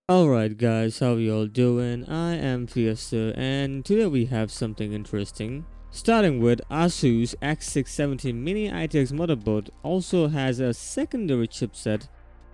Alright guys, how you all doing? I am Fiesta and today we have something interesting. Starting with Asus X670 Mini RTX motherboard also has a secondary chipset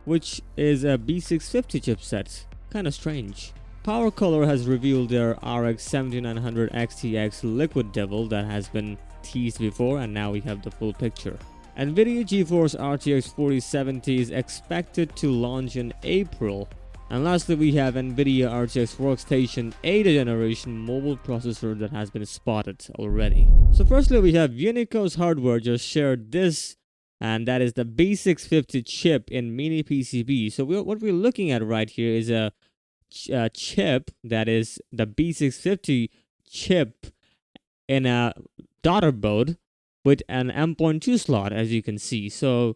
which is a B650 chipset. Kinda strange. Power Color has revealed their RX 7900 XTX Liquid Devil that has been teased before, and now we have the full picture. NVIDIA GeForce RTX 4070 is expected to launch in April. And lastly, we have NVIDIA RTX Workstation 8th generation mobile processor that has been spotted already. So firstly, we have Unico's Hardware just shared this, and that is the B650 chip in mini PCB. So what we're looking at right here is a chip that is the B650 chip in a daughter board with an M.2 slot, as you can see. So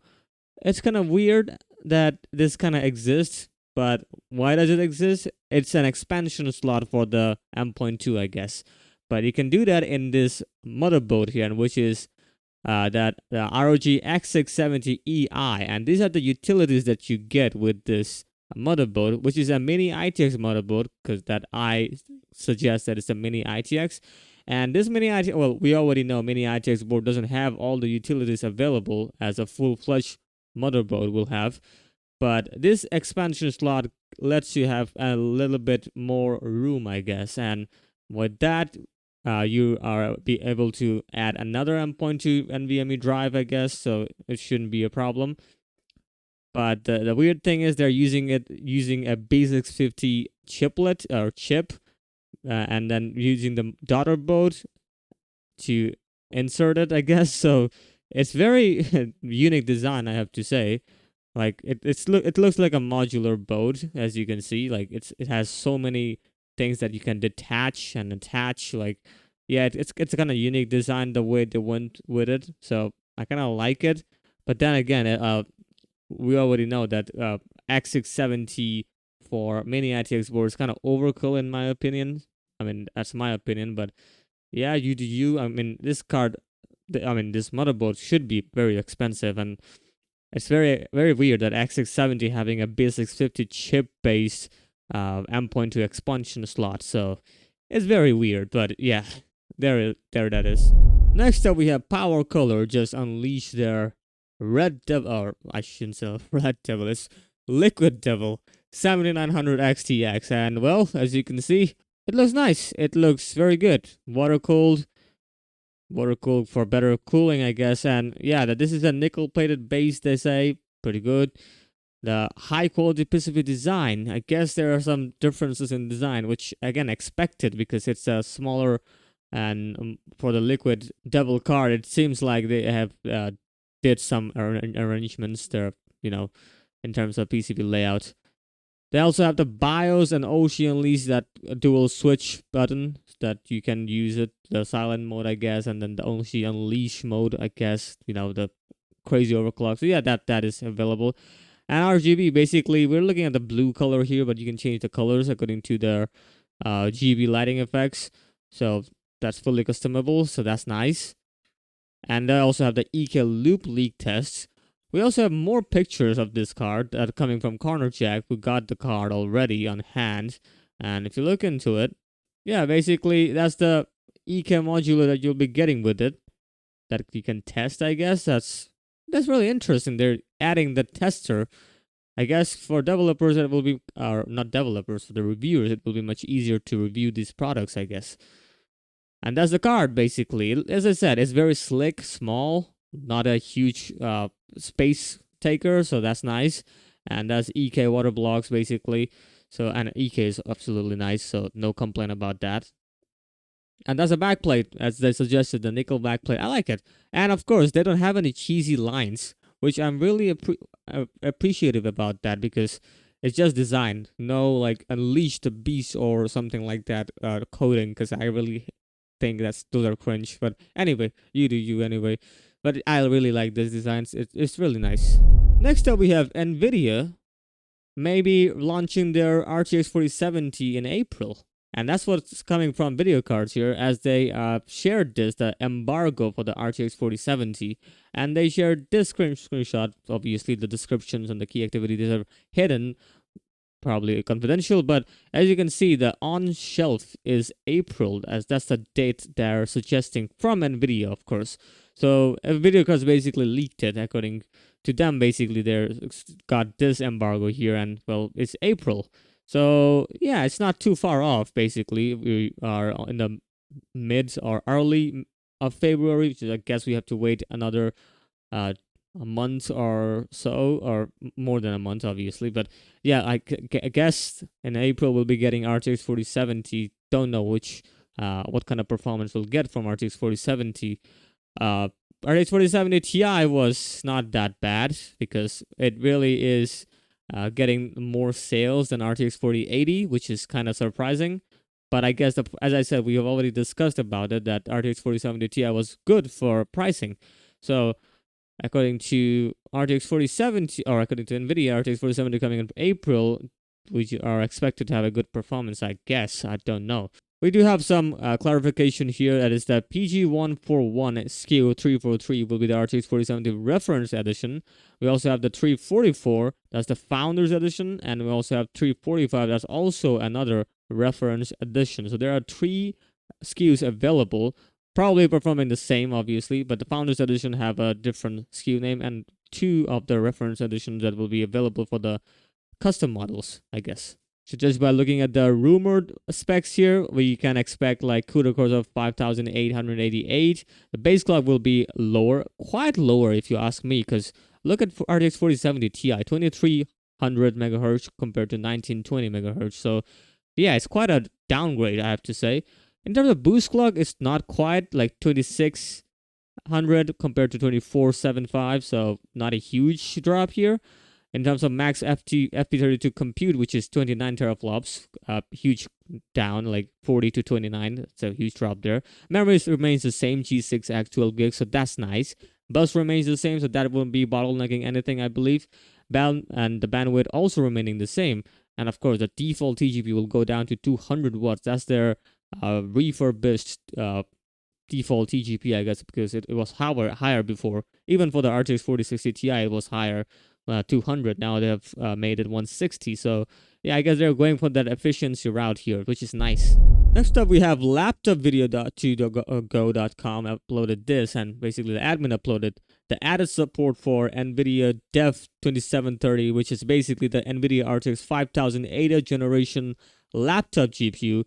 it's kind of weird that this kind of exists, but why does it exist? It's an expansion slot for the M.2, I guess. But you can do that in this motherboard here, which is that the ROG X670EI, and these are the utilities that you get with this motherboard, which is a mini ITX motherboard, because that I suggest that it's a mini ITX. And this mini ITX, well, we already know mini ITX board doesn't have all the utilities available as a full-fledged motherboard will have, but this expansion slot lets you have a little bit more room, I guess. And with that, you are be able to add another M.2 NVMe drive, I guess, so it shouldn't be a problem. But the weird thing is they're using a B650 chiplet or chip, and then using the daughter board to insert it, I guess. So it's very unique design, I have to say. Like it looks like a modular board, as you can see. Like it has so many things that you can detach and attach. Like yeah, it's kind of unique design the way they went with it. So I kind of like it. But then again, we already know that X670 for mini ITX board is kind of overkill in my opinion. I mean that's my opinion, but yeah, you do you. I mean this card, this motherboard should be very expensive, and it's very weird that X670 having a B650 chip based M.2 expansion slot. So it's very weird, but yeah, there that is. Next up, we have Power Color just unleashed their Red Devil, or I shouldn't say Red Devil, it's Liquid Devil 7900 XTX, and well, as you can see, it looks nice. It looks very good. Water cooled for better cooling, I guess. And yeah, that this is a nickel plated base, they say. Pretty good. The high quality PCB design, I guess there are some differences in design, which again expected because it's a smaller, and for the Liquid Devil card, it seems like they have did some arrangements there, in terms of PCB layout. They also have the BIOS and OC Unleash, that dual switch button that you can use it, the silent mode, I guess, and then the OC Unleash mode, I guess, the crazy overclock. So yeah, that is available. And RGB, basically, we're looking at the blue color here, but you can change the colors according to their GB lighting effects. So that's fully customizable, so that's nice. And they also have the EK loop leak tests. We also have more pictures of this card that are coming from Corner Jack, who got the card already on hand. And if you look into it, yeah, basically that's the EK modular that you'll be getting with it that you can test, I guess. That's really interesting. They're adding the tester. I guess for developers it will be, or not developers, for the reviewers, it will be much easier to review these products, I guess. And that's the card, basically. As I said, it's very slick, small, not a huge space taker, so that's nice. And that's EK water blocks, basically. So, and EK is absolutely nice, so no complaint about that. And that's a backplate, as they suggested, the nickel backplate. I like it. And of course, they don't have any cheesy lines, which I'm really appreciative about that, because it's just designed. No, like, unleash the beast or something like that coding, because I really think those are cringe. But anyway, you do you anyway. But I really like these designs. It's really nice. Next up, we have NVIDIA maybe launching their RTX 4070 in April. And that's what's coming from video cards here, as they shared the embargo for the RTX 4070. And they shared this screenshot. Obviously, the descriptions and the key activities are hidden probably confidential, but as you can see, the on shelf is April, as that's the date they're suggesting from Nvidia, of course. So Nvidia has basically leaked it. According to them, basically they're got this embargo here, and well, it's April. So yeah, it's not too far off. Basically, we are in the mid or early of February, which is, I guess we have to wait another uh, a month or so, or more than a month, obviously. But yeah, I guess in April we'll be getting RTX 4070. Don't know which what kind of performance we'll get from RTX 4070. Uh, RTX 4070 Ti was not that bad because it really is getting more sales than RTX 4080, which is kind of surprising. But I guess, as I said, we have already discussed about it, that RTX 4070 Ti was good for pricing. So according to RTX 4070, or according to NVIDIA, RTX 4070 coming in April, which are expected to have a good performance, I guess. I don't know. We do have some clarification here. That is that PG141 SKU 343 will be the RTX 4070 reference edition. We also have the 344, that's the founders edition, and we also have 345, that's also another reference edition. So there are 3 SKUs available, probably performing the same, obviously, but the founders edition have a different SKU name, and 2 of the reference editions that will be available for the custom models, I guess. So just by looking at the rumored specs here, we can expect like CUDA cores of 5888. The base clock will be lower, quite lower if you ask me, because look at RTX 4070 Ti, 2300 megahertz compared to 1920 megahertz. So yeah, it's quite a downgrade, I have to say. In terms of boost clock, it's not quite like 2600 compared to 2475, so not a huge drop here. In terms of max FP32 compute, which is 29 teraflops, huge down, like 40 to 29. It's a huge drop there. Memory remains the same, G6X 12 gigs, so that's nice. Bus remains the same, so that won't be bottlenecking anything, I believe. And the bandwidth also remaining the same. And of course, the default TGP will go down to 200 watts. That's their refurbished default TGP, I guess, because it was higher before. Even for the RTX 4060 Ti, it was higher. 200. Now they have made it 160. So yeah, I guess they're going for that efficiency route here, which is nice. Next up, we have laptopvideo.go.com uploaded this, and basically the admin uploaded the added support for NVIDIA Dev 2730, which is basically the NVIDIA RTX 5080 generation laptop GPU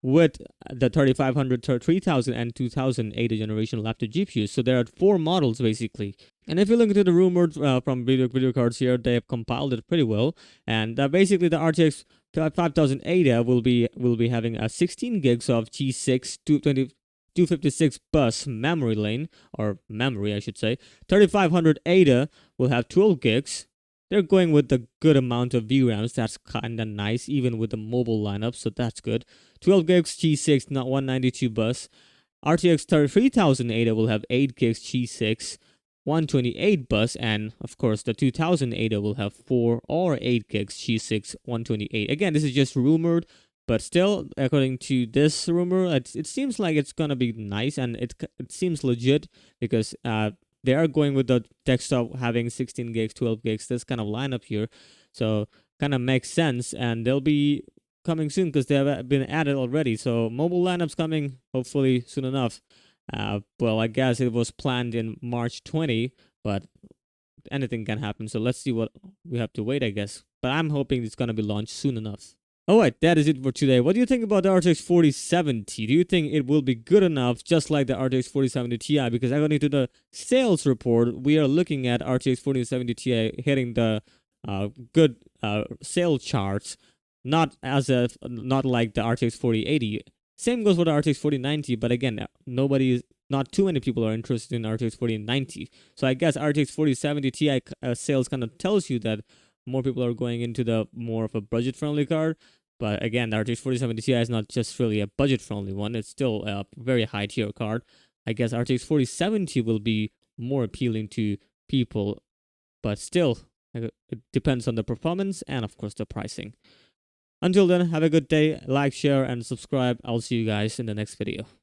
with the 3500, 3000, and 2080 generation laptop GPUs. So there are 4 models basically. And if you look into the rumored from video cards here, they have compiled it pretty well. And basically the RTX 5080 will be having a 16 gigs of G6 256 bus memory lane, or memory I should say. 3500 ADA will have 12 gigs. They're going with the good amount of VRAMs. That's kind of nice, even with the mobile lineup, so that's good. 12 gigs G6, not 192 bus. RTX 3000 ADA will have 8 gigs G6, 128 bus, and of course the 2000 ADA will have 4 or 8 gigs G6, 128. Again, this is just rumored, but still, according to this rumor, it seems like it's gonna be nice, and it seems legit, because they are going with the desktop having 16 gigs, 12 gigs, this kind of lineup here. So kind of makes sense, and they'll be coming soon because they have been added already. So mobile lineups coming hopefully soon enough. Well, I guess it was planned in March 20, but anything can happen. So let's see what we have to wait, I guess. But I'm hoping it's going to be launched soon enough. Alright, that is it for today. What do you think about the RTX 4070? Do you think it will be good enough, just like the RTX 4070 Ti? Because according to the sales report, we are looking at RTX 4070 Ti hitting the good sale charts, not like the RTX 4080. Same goes for the RTX 4090, but again, not too many people are interested in RTX 4090. So I guess RTX 4070 Ti sales kind of tells you that more people are going into the more of a budget-friendly card. But again, the RTX 4070 Ti is not just really a budget-friendly one. It's still a very high-tier card. I guess RTX 4070 will be more appealing to people. But still, it depends on the performance and, of course, the pricing. Until then, have a good day. Like, share, and subscribe. I'll see you guys in the next video.